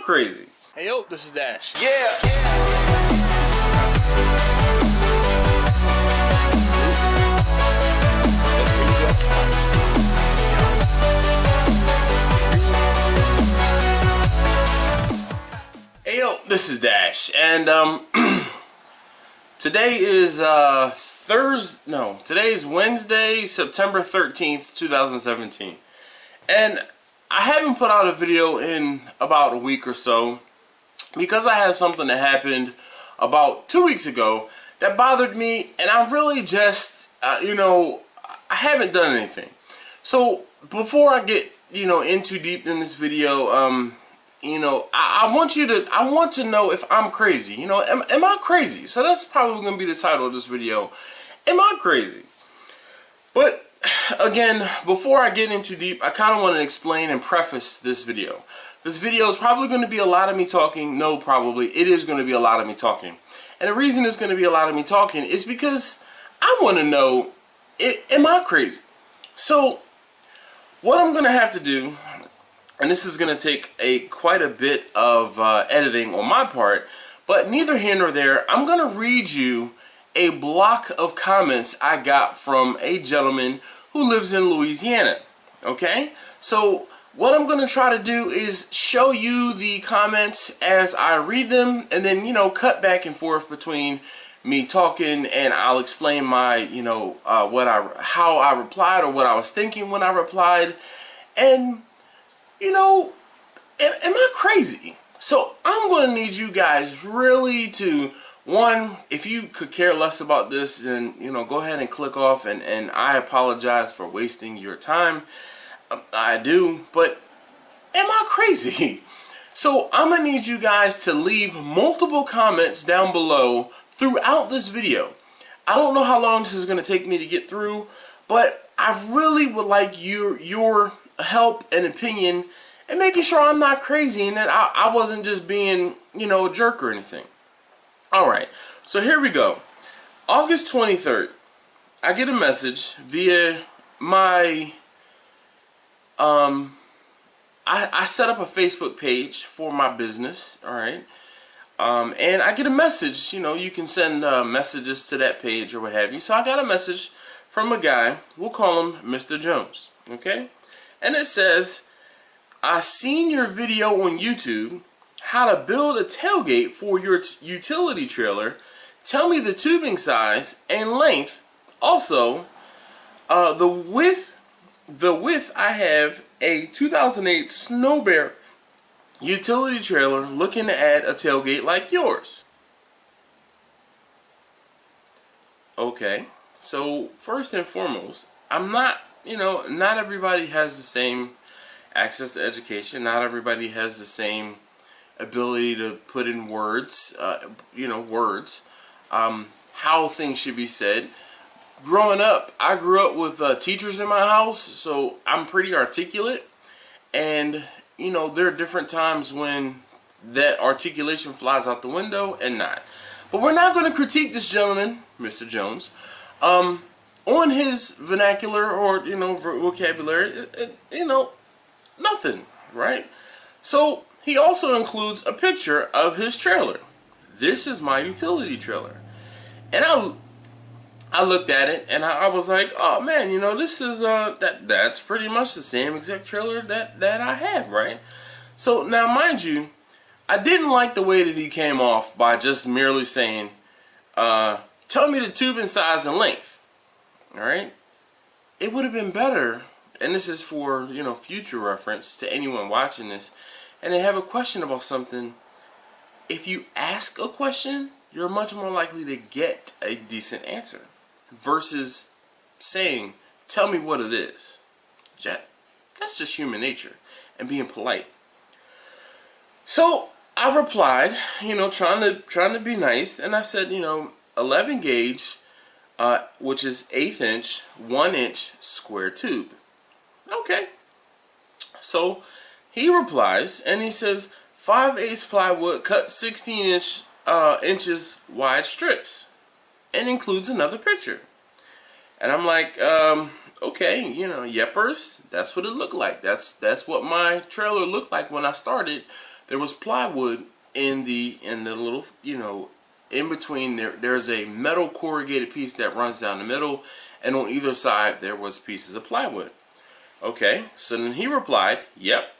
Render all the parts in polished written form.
crazy? Hey yo, this is Dash. Yeah. Hey yo, this is Dash, and today is today is Wednesday, September 13th, 2017, and I haven't put out a video in about a week or so because I had something that happened about 2 weeks ago that bothered me, and I really just, I haven't done anything. So before I get, in too deep in this video, I want to know if I'm crazy. Am I crazy? So that's probably going to be the title of this video. Am I crazy? But again, before I get in too deep, I kind of want to explain and preface this video. This video is probably going to be a lot of me talking. No, probably. It is going to be a lot of me talking. And the reason it's going to be a lot of me talking is because I want to know, am I crazy? So what I'm going to have to do, and this is going to take quite a bit of editing on my part, but neither here nor there, I'm going to read you a block of comments I got from a gentleman who lives in Louisiana. Okay? So what I'm going to try to do is show you the comments as I read them, and then, cut back and forth between me talking, and I'll explain my, how I replied or what I was thinking when I replied. And, am I crazy? So I'm going to need you guys really to, one, if you could care less about this, then, go ahead and click off, and I apologize for wasting your time. I do, but am I crazy? So I'm going to need you guys to leave multiple comments down below throughout this video. I don't know how long this is going to take me to get through, but I really would like your help and opinion and making sure I'm not crazy and that I wasn't just being, a jerk or anything. Alright, so here we go. August 23rd, I get a message via my, I set up a Facebook page for my business, alright, and I get a message, you can send messages to that page or what have you. So I got a message from a guy, we'll call him Mr. Jones, okay, and it says, I seen your video on YouTube, how to build a tailgate for your utility trailer. Tell me the tubing size and length. Also, the width I have a 2008 Snow Bear utility trailer looking to add a tailgate like yours. Okay, so first and foremost, I'm not, not everybody has the same access to education. Not everybody has the same ability to put in words, how things should be said. Growing up, I grew up with teachers in my house, so I'm pretty articulate, and there are different times when that articulation flies out the window and not. But we're not going to critique this gentleman, Mr. Jones, on his vernacular or vocabulary, nothing, right? So he also includes a picture of his trailer. This is my utility trailer. And I looked at it and I was like, oh man, this is that's pretty much the same exact trailer that I have, right? So now mind you, I didn't like the way that he came off by just merely saying, tell me the tubing size and length. Alright? It would have been better, and this is for, future reference to anyone watching this, and they have a question about something. If you ask a question, you're much more likely to get a decent answer versus saying, tell me what it is. That's just human nature and being polite. So I replied, trying to be nice, and I said, 11 gauge, which is 1/8 inch, 1 inch square tube. Okay. So he replies and he says 5/8 plywood cut 16 inches wide strips, and includes another picture. And I'm like, okay, yeppers, that's what it looked like. That's what my trailer looked like when I started. there was plywood in the little, in between there's a metal corrugated piece that runs down the middle, and on either side there was pieces of plywood. Okay, so then he replied, "Yep."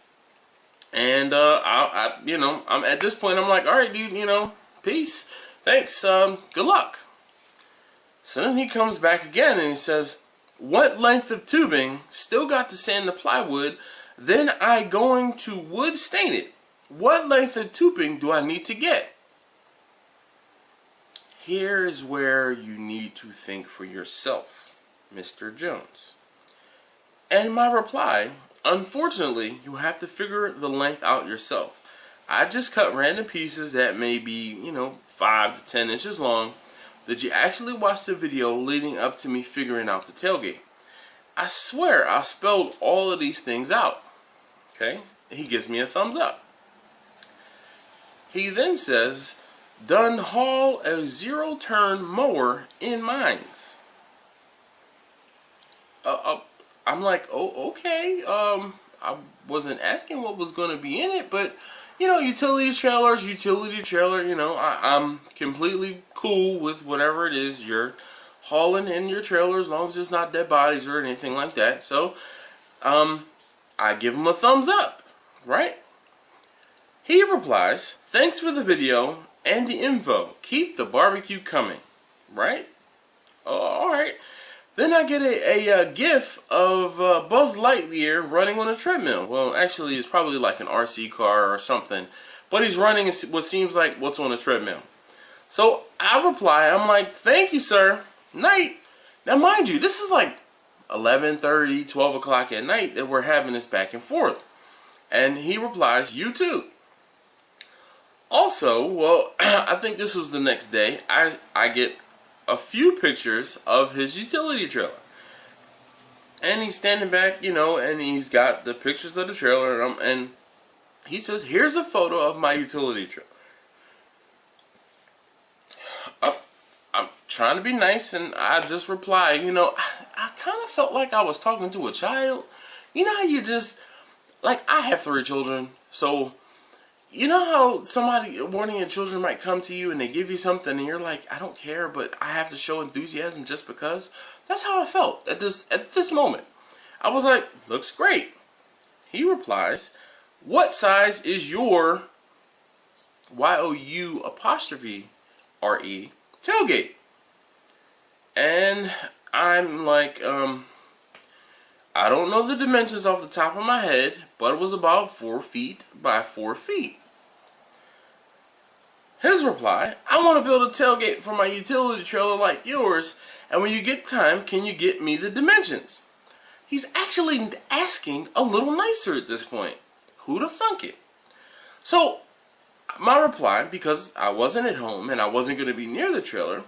And I'm at this point, I'm like, "All right, dude, peace, thanks, good luck." So then he comes back again and he says, "What length of tubing? Still got to sand the plywood. Then I going to wood stain it. What length of tubing do I need to get?" Here's where you need to think for yourself, Mr. Jones. And my reply, unfortunately, you have to figure the length out yourself. I just cut random pieces that may be, 5 to 10 inches long. Did you actually watch the video leading up to me figuring out the tailgate? I swear I spelled all of these things out. Okay, he gives me a thumbs up. He then says, "Done haul a 0-turn mower in mines." I'm like, "Oh, okay. I wasn't asking what was going to be in it, but utility trailer. I'm completely cool with whatever it is you're hauling in your trailer, as long as it's not dead bodies or anything like that." So, I give him a thumbs up, right? He replies, "Thanks for the video and the info. Keep the barbecue coming," right? Oh, all right. Then I get a gif of Buzz Lightyear running on a treadmill. Well, actually, it's probably like an RC car or something. But he's running what seems like what's on a treadmill. So I reply, I'm like, "Thank you, sir. Night." Now, mind you, this is like 11:30, 12 o'clock at night that we're having this back and forth. And he replies, "You too." Also, well, I think this was the next day, I get a few pictures of his utility trailer. And he's standing back, and he's got the pictures of the trailer, and he says, "Here's a photo of my utility trailer." I'm trying to be nice, and I just reply, I kind of felt like I was talking to a child. You know how you just, like, I have 3 children, so you know how one of your children might come to you and they give you something and you're like, "I don't care, but I have to show enthusiasm just because." That's how I felt at this moment. I was like, "Looks great." He replies, "What size is your YOU_RE tailgate?" And I'm like, I don't know the dimensions off the top of my head, but it was about 4 feet by 4 feet. His reply, "I want to build a tailgate for my utility trailer like yours, and when you get time, can you get me the dimensions?" He's actually asking a little nicer at this point. Who'da thunk it? So, my reply, because I wasn't at home and I wasn't going to be near the trailer,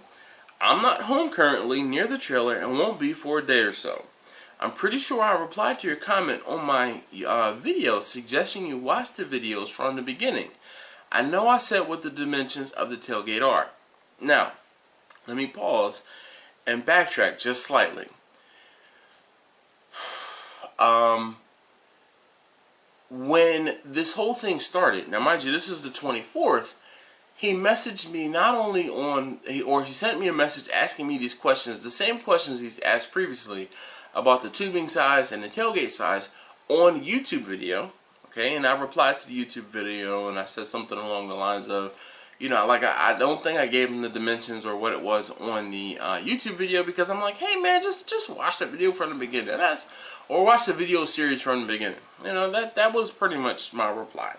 "I'm not home currently near the trailer and won't be for a day or so. I'm pretty sure I replied to your comment on my video suggesting you watch the videos from the beginning. I know I said what the dimensions of the tailgate are." Now, let me pause and backtrack just slightly. When this whole thing started, now mind you, this is the 24th, he messaged me not only he sent me a message asking me these questions, the same questions he's asked previously about the tubing size and the tailgate size on YouTube video. Okay, and I replied to the YouTube video and I said something along the lines of, I don't think I gave him the dimensions or what it was on the YouTube video, because I'm like, "Hey man, just watch the video from the beginning." Or watch the video series from the beginning. That was pretty much my reply.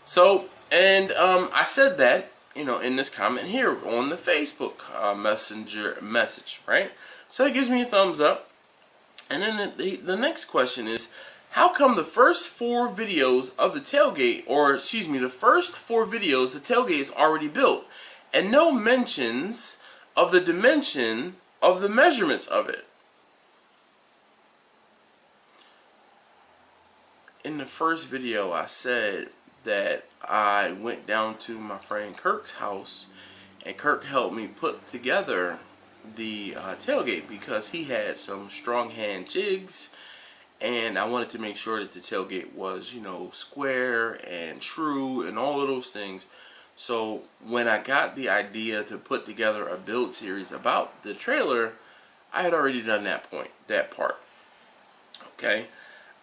So, and I said that, in this comment here on the Facebook Messenger message, right? So he gives me a thumbs up. And then the next question is, how come the first 4 videos of the tailgate, the first 4 videos, the tailgate is already built, and no mentions of the dimension of the measurements of it? In the first video, I said that I went down to my friend Kirk's house, and Kirk helped me put together the tailgate because he had some strong hand jigs and I wanted to make sure that the tailgate was, you know, square and true and all of those things. So when I got the idea to put together a build series about the trailer, I had already done that part. Okay.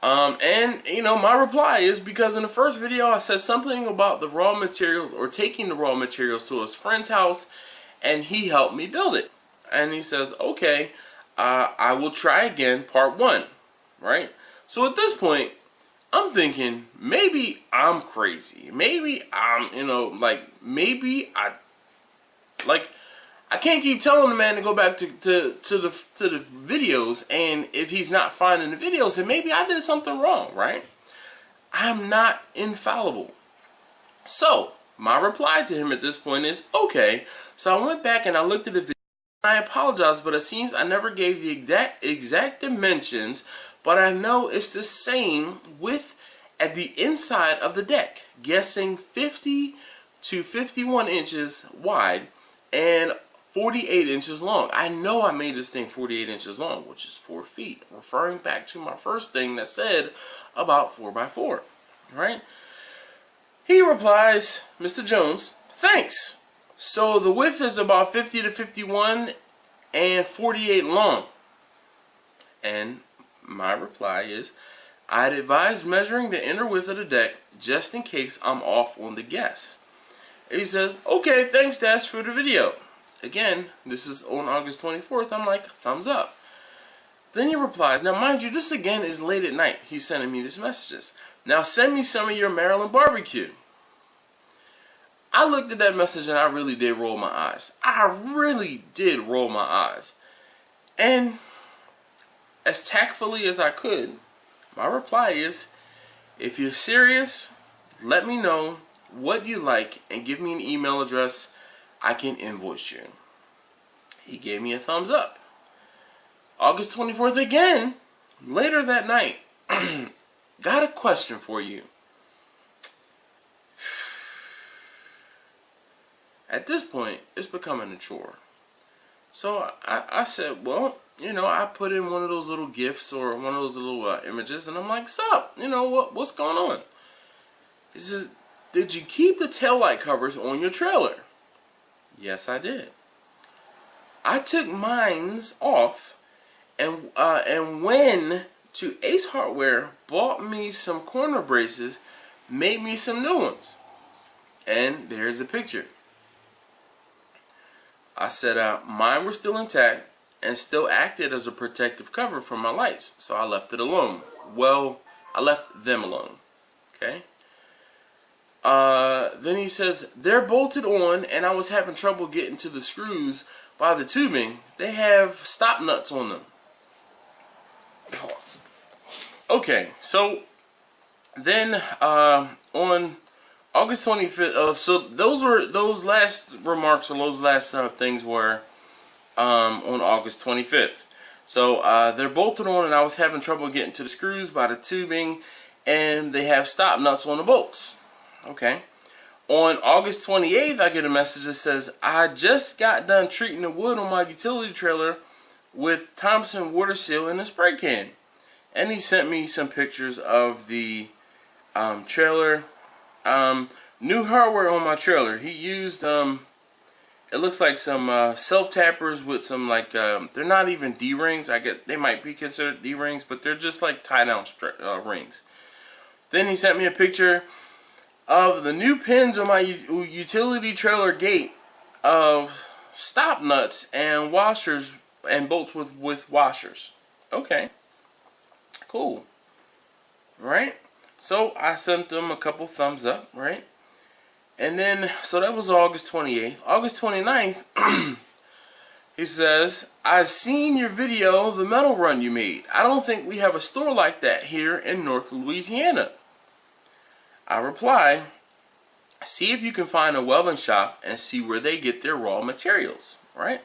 And you know, my reply is because in the first video I said something about the raw materials, or taking the raw materials to his friend's house, and he helped me build it. And he says, okay, I will try again, part 1, right? So at this point, I'm thinking, maybe I'm crazy. Maybe I'm, you know, like, maybe I can't keep telling the man to go back to the videos, and if he's not finding the videos, then maybe I did something wrong, right? I'm not infallible. So my reply to him at this point is, okay. So I went back and I looked at the video. I apologize, but it seems I never gave the exact dimensions, but I know it's the same width at the inside of the deck, guessing 50 to 51 inches wide and 48 inches long. I know I made this thing 48 inches long, which is 4 feet, referring back to my first thing that said about 4x4, right? He replies, Mr. Jones, thanks. So the width is about 50 to 51 and 48 long. And my reply is, I'd advise measuring the inner width of the deck just in case I'm off on the guess. He says, okay, thanks Dash for the video. Again, this is on August 24th. I'm like, thumbs up. Then he replies, now mind you, this again is late at night. He's sending me these messages. Now send me some of your Maryland barbecue. I looked at that message and I really did roll my eyes. I really did roll my eyes. And as tactfully as I could, my reply is, if you're serious, let me know what you like and give me an email address. I can invoice you. He gave me a thumbs up. August 24th again, later that night, got a question for you. At this point, it's becoming a chore. So I said, well, you know, I put in one of those little GIFs or one of those little images, and I'm like, sup? You know, what's going on? He says, did you keep the taillight covers on your trailer? Yes, I did. I took mines off and went to Ace Hardware, bought me some corner braces, made me some new ones. And there's the picture. I said mine were still intact and still acted as a protective cover for my lights, so I left it alone. Well, I left them alone. Okay? Then he says, they're bolted on and I was having trouble getting to the screws by the tubing. They have stop nuts on them. Pause. Okay, so then on August 25th, so those last remarks, or those last things were on August 25th. So they're bolted on and I was having trouble getting to the screws by the tubing, and they have stop nuts on the bolts. Okay. On August 28th, I get a message that says, I just got done treating the wood on my utility trailer with Thompson water seal in a spray can. And he sent me some pictures of the trailer. New hardware on my trailer. He used, it looks like some self-tappers with some, like, they're not even D-rings. I guess they might be considered D-rings, but they're just like tie-down rings. Then he sent me a picture of the new pins on my utility trailer gate of stop nuts and washers and bolts with washers. Okay, cool. Right? So I sent them a couple thumbs up, right? And then, so that was August 28th. August 29th, he says, I seen your video, the metal run you made. I don't think we have a store like that here in North Louisiana. I reply, see if you can find a welding shop and see where they get their raw materials, right?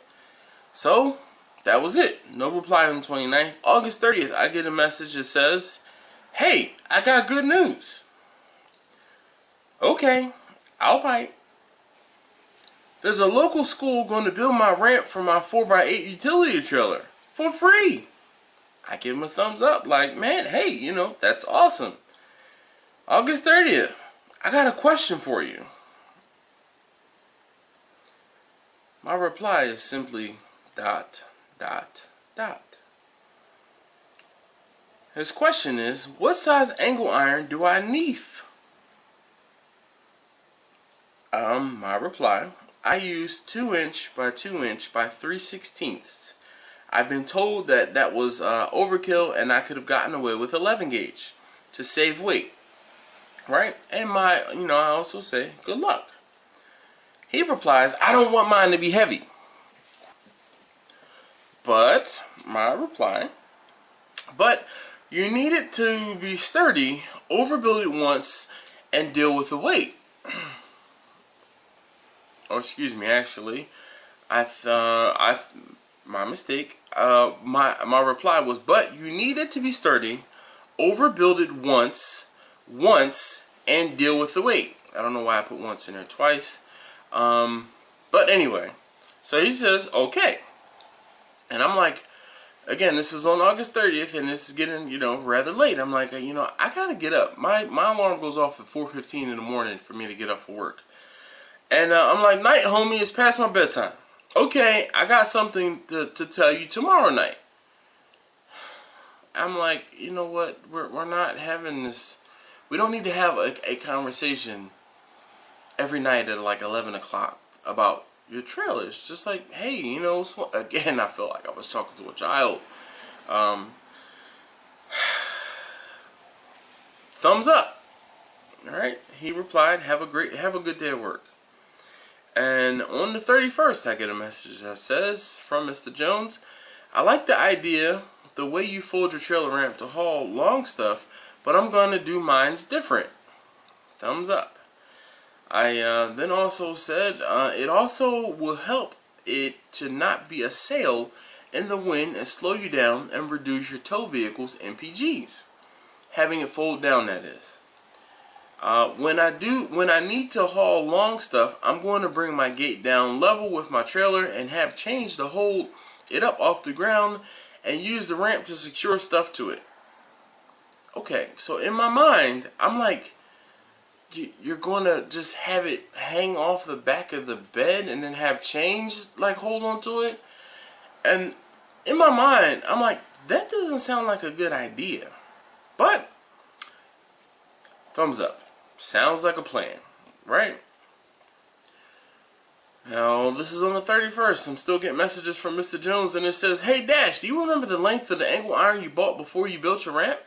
So, that was it. No reply on the 29th. August 30th, I get a message that says, hey, I got good news. Okay, I'll bite. There's a local school going to build my ramp for my 4x8 utility trailer for free. I give him a thumbs up, like, man, hey, you know, that's awesome. August 30th, I got a question for you. My reply is simply ... His question is, what size angle iron do I need? My reply, I use 2" by 2" by 3/16. I've been told that that was overkill and I could have gotten away with 11 gauge to save weight. Right? And I also say, good luck. He replies, I don't want mine to be heavy. But, my reply, but you need it to be sturdy, overbuild it once, and deal with the weight. Oh, excuse me, actually, my mistake. My reply was, but you need it to be sturdy, overbuild it once, and deal with the weight. I don't know why I put once in there twice. But anyway, so he says, okay. And I'm like, again, this is on August 30th, and this is getting, rather late. I'm like, I gotta get up. My alarm goes off at 4:15 in the morning for me to get up for work. And I'm like, night, homie, it's past my bedtime. Okay, I got something to tell you tomorrow night. I'm like, you know what? We're not having this. We don't need to have a conversation every night at like 11 o'clock about your trailers. Just like, hey, again, I feel like I was talking to a child. Thumbs up. All right. He replied, have a good day at work. And on the 31st, I get a message that says, from Mr. Jones, I like the idea, the way you fold your trailer ramp to haul long stuff, but I'm going to do mine's different. Thumbs up. I then also said, it also will help it to not be a sail in the wind and slow you down and reduce your tow vehicle's MPGs. Having it fold down, that is. When I need to haul long stuff, I'm going to bring my gate down level with my trailer and have change to hold it up off the ground and use the ramp to secure stuff to it. Okay, so in my mind, I'm like, you're going to just have it hang off the back of the bed and then have change like hold on to it? And in my mind, I'm like, that doesn't sound like a good idea. But, thumbs up. Sounds like a plan, right? Now, this is on the 31st. I'm still getting messages from Mr. Jones, and it says, hey, Dash, do you remember the length of the angle iron you bought before you built your ramp?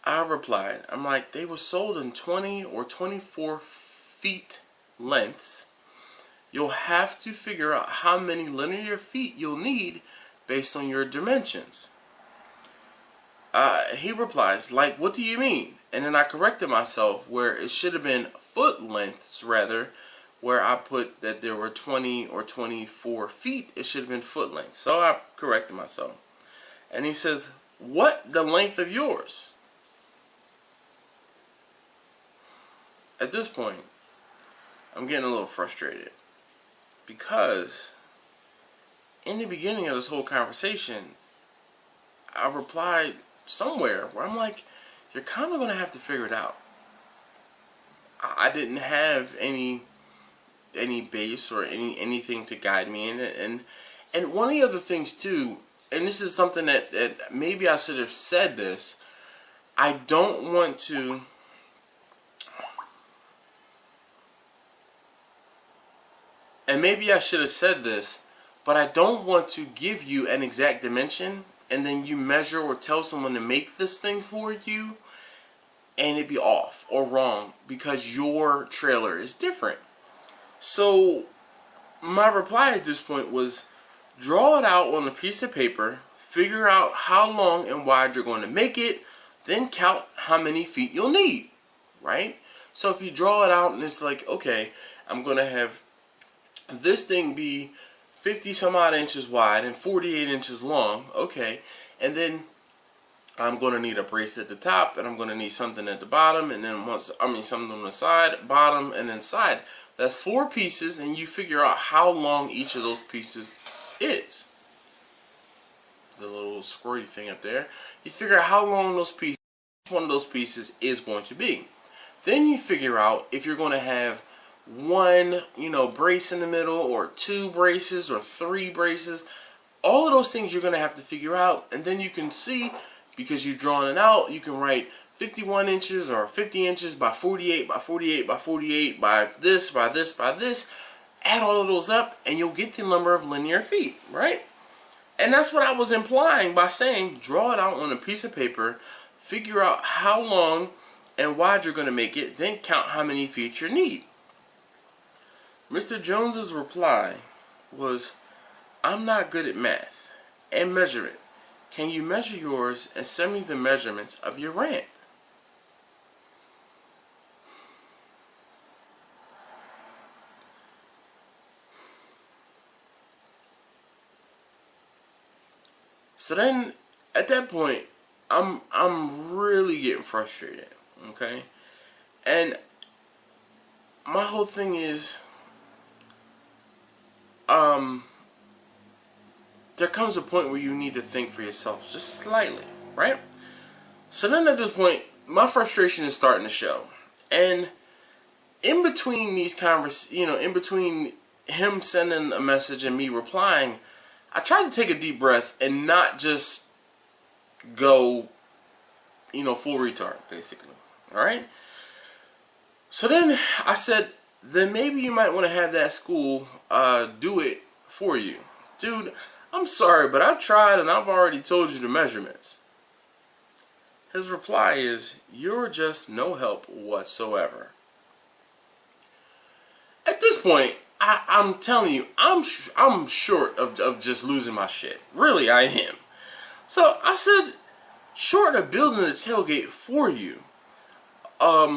I replied, I'm like, they were sold in 20 or 24 feet lengths. You'll have to figure out how many linear feet you'll need based on your dimensions. He replies, like, what do you mean? And then I corrected myself where it should have been foot lengths rather, where I put that there were 20 or 24 feet. It should have been foot length. So I corrected myself. And he says, what the length of yours? At this point, I'm getting a little frustrated. Because in the beginning of this whole conversation, I replied somewhere where I'm like, you're kind of going to have to figure it out. I didn't have any base or anything to guide me in it. And one of the other things too, and this is something that maybe I should have said this, I don't want to... And maybe I should have said this, but I don't want to give you an exact dimension and then you measure or tell someone to make this thing for you and it be off or wrong because your trailer is different. So my reply at this point was, draw it out on a piece of paper, figure out how long and wide you're going to make it, then count how many feet you'll need, right? So if you draw it out and it's like, okay, I'm going to have this thing be 50 some odd inches wide and 48 inches long, okay, and then I'm going to need a brace at the top, and I'm going to need something at the bottom, and then something on the side, bottom, and then side. That's 4 pieces, and you figure out how long each of those pieces is. The little squirty thing up there. You figure out how long those pieces, each one of those pieces is going to be. Then you figure out if you're going to have 1, brace in the middle, or 2 braces, or 3 braces. All of those things you're going to have to figure out, and then you can see, because you've drawn it out, you can write 51 inches or 50 inches by 48 by 48 by 48 by this, by this, by this. Add all of those up, and you'll get the number of linear feet, right? And that's what I was implying by saying, draw it out on a piece of paper, figure out how long and wide you're going to make it, then count how many feet you need. Mr. Jones's reply was, I'm not good at math and measurement. Can you measure yours and send me the measurements of your ramp? So then, at that point, I'm really getting frustrated, okay? And my whole thing is, there comes a point where you need to think for yourself, just slightly, right? So then at this point, my frustration is starting to show. And in between these in between him sending a message and me replying, I tried to take a deep breath and not just go, full retard, basically. All right? So then I said, then maybe you might want to have that school do it for you. Dude, I'm sorry, but I've tried and I've already told you the measurements. His reply is, you're just no help whatsoever. At this point, I'm telling you, I'm short of just losing my shit. Really, I am. So I said, short of building a tailgate for you, all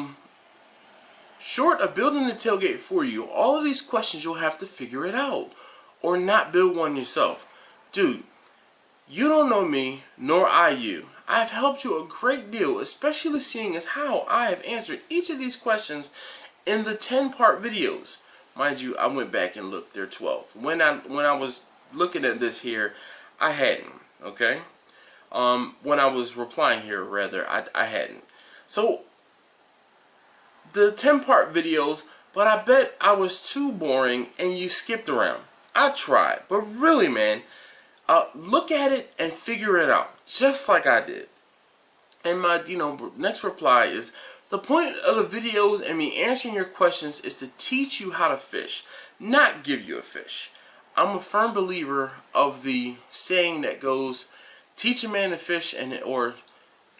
of these questions you'll have to figure it out, or not build one yourself. Dude, you don't know me, nor I you. I've helped you a great deal, especially seeing as how I have answered each of these questions in the 10-part videos. Mind you, I went back and looked, they're 12. When I was looking at this here, I hadn't, okay? When I was replying here, rather, I hadn't. So, the 10-part videos, but I bet I was too boring and you skipped around. I tried, but really, man, look at it and figure it out, just like I did. And my, next reply is, the point of the videos and me answering your questions is to teach you how to fish, not give you a fish. I'm a firm believer of the saying that goes, teach a man to fish or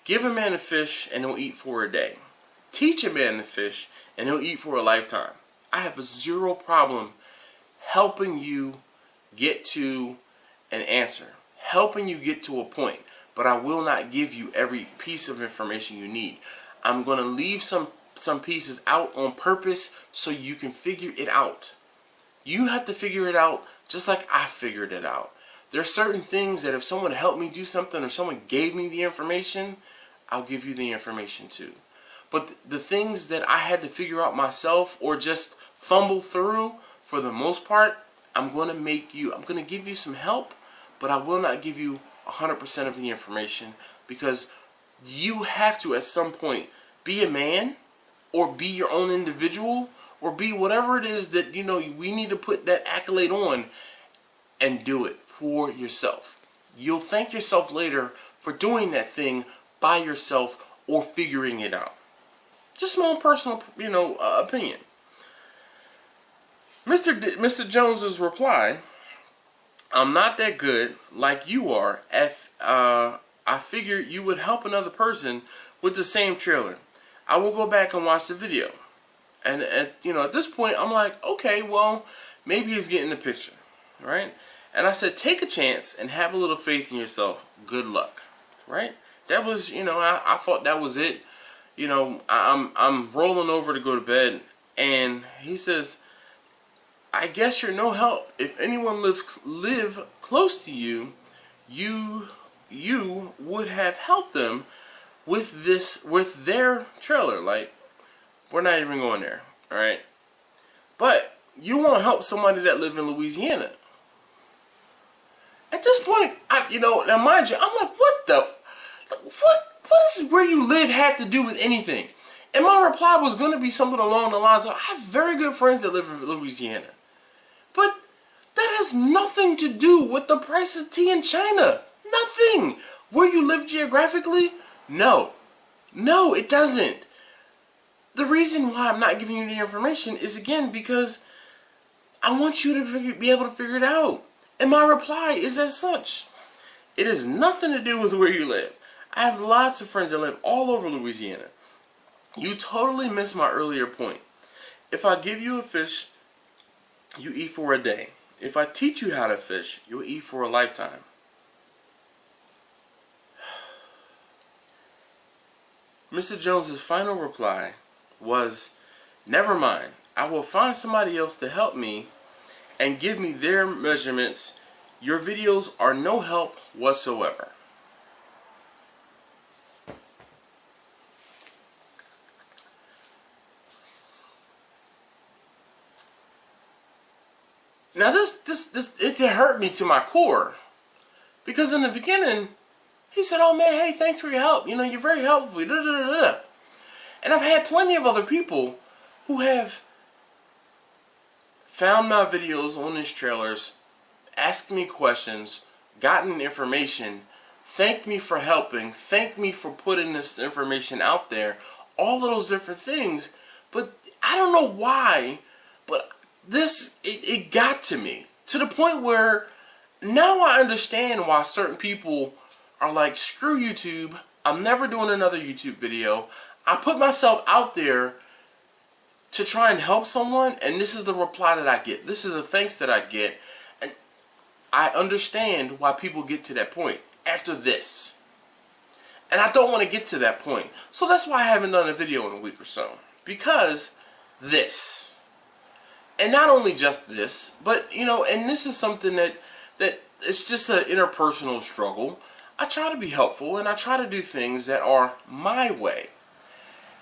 give a man a fish and he'll eat for a day. Teach a man to fish and he'll eat for a lifetime. I have zero problem helping you get to an answer, helping you get to a point, but I will not give you every piece of information you need. I'm going to leave some pieces out on purpose so you can figure it out. You have to figure it out just like I figured it out. There are certain things that if someone helped me do something or someone gave me the information, I'll give you the information too. But the things that I had to figure out myself or just fumble through, for the most part, I'm going to give you some help, but I will not give you 100% of the information, because you have to at some point be a man or be your own individual or be whatever it is that we need to put that accolade on, and do it for yourself. You'll thank yourself later for doing that thing by yourself or figuring it out. Just my own personal opinion. Mr. Jones's reply, I'm not that good like you are. I figured you would help another person with the same trailer. I will go back and watch the video. And at this point, I'm like, okay, well, maybe he's getting the picture, right? And I said, take a chance and have a little faith in yourself. Good luck, right? That was, I thought that was it. I'm rolling over to go to bed, and he says, I guess you're no help. If anyone live close to you, you you would have helped them with their trailer. Like, we're not even going there, all right? But you won't help somebody that live in Louisiana. At this point, now mind you, I'm like, what does where you live have to do with anything? And my reply was going to be something along the lines of, I have very good friends that live in Louisiana. But that has nothing to do with the price of tea in China. Nothing. Where you live geographically? No. No, it doesn't. The reason why I'm not giving you the information is, again, because I want you to be able to figure it out. And my reply is as such. It has nothing to do with where you live. I have lots of friends that live all over Louisiana. You totally missed my earlier point. If I give you a fish, you eat for a day. If I teach you how to fish, you'll eat for a lifetime. Mr. Jones's final reply was, never mind, I will find somebody else to help me and give me their measurements. Your videos are no help whatsoever. Now it hurt me to my core, because in the beginning he said, "Oh man, hey, thanks for your help. You're very helpful." And I've had plenty of other people who have found my videos on these trailers, asked me questions, gotten information, thanked me for helping, thanked me for putting this information out there, all of those different things. But I don't know why, but it got to me, to the point where now I understand why certain people are like, screw YouTube, I'm never doing another YouTube video. I put myself out there to try and help someone, and this is the reply that I get. This is the thanks that I get. And I understand why people get to that point after this. And I don't want to get to that point. So that's why I haven't done a video in a week or so. Because this. And not only just this, but, and this is something that it's just an interpersonal struggle. I try to be helpful, and I try to do things that are my way.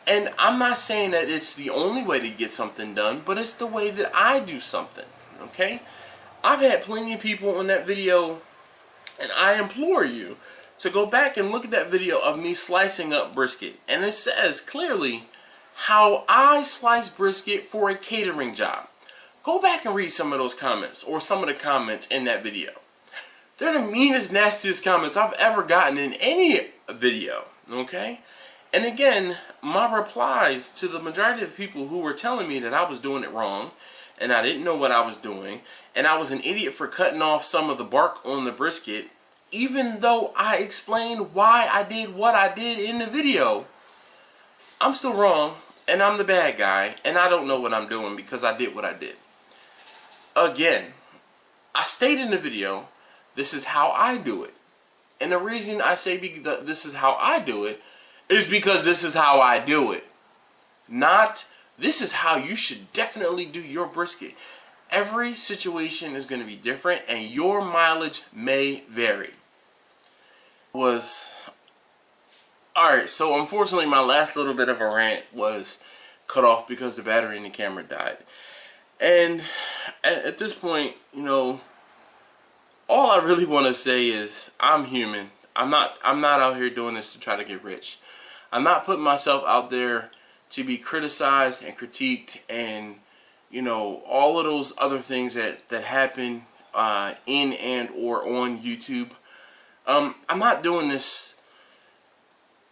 And I'm not saying that it's the only way to get something done, but it's the way that I do something, okay? I've had plenty of people in that video, and I implore you to go back and look at that video of me slicing up brisket. And it says clearly how I slice brisket for a catering job. Go back and read some of those comments, or some of the comments in that video. They're the meanest, nastiest comments I've ever gotten in any video, okay? And again, my replies to the majority of people who were telling me that I was doing it wrong, and I didn't know what I was doing, and I was an idiot for cutting off some of the bark on the brisket, even though I explained why I did what I did in the video, I'm still wrong, and I'm the bad guy, and I don't know what I'm doing because I did what I did. Again, I stated in the video, this is how I do it. And the reason I say this is how I do it is because this is how I do it. Not, this is how you should definitely do your brisket. Every situation is going to be different, and your mileage may vary. Alright, so unfortunately my last little bit of a rant was cut off because the battery in the camera died. And at this point, all I really want to say is I'm human. I'm not out here doing this to try to get rich. I'm not putting myself out there to be criticized and critiqued and, all of those other things that happen in and or on YouTube. I'm not doing this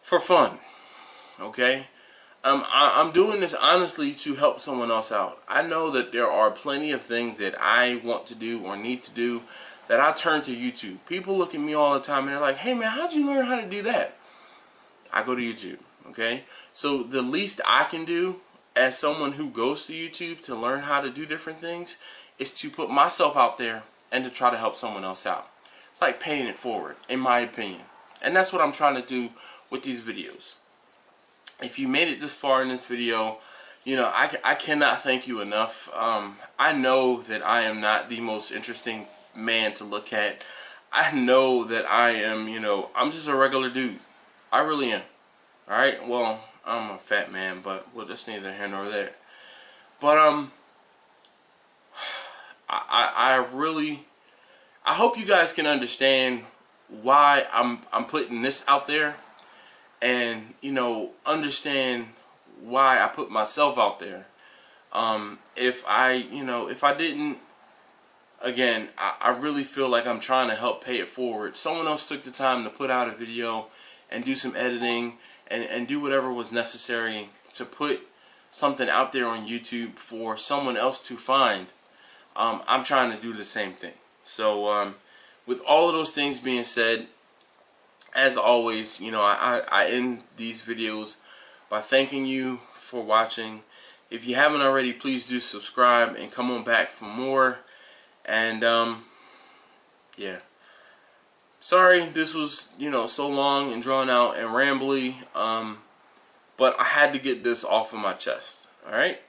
for fun, okay? I'm doing this honestly to help someone else out. I know that there are plenty of things that I want to do or need to do that I turn to YouTube. People look at me all the time and they're like, hey man, how'd you learn how to do that? I go to YouTube, okay? So the least I can do as someone who goes to YouTube to learn how to do different things is to put myself out there and to try to help someone else out. It's like paying it forward, in my opinion. And that's what I'm trying to do with these videos. If you made it this far in this video, I cannot thank you enough. I know that I am not the most interesting man to look at. I know that I am, I'm just a regular dude. I really am. Alright? Well, I'm a fat man, but well, that's neither here nor there. But, I hope you guys can understand why I'm putting this out there, and understand why I put myself out there. If I didn't, again, I really feel like I'm trying to help pay it forward. Someone else took the time to put out a video and do some editing and do whatever was necessary to put something out there on YouTube for someone else to find. I'm trying to do the same thing. So with all of those things being said, as always, I end these videos by thanking you for watching. If you haven't already, please do subscribe and come on back for more. And yeah, sorry this was so long and drawn out and rambly, but I had to get this off of my chest. All right.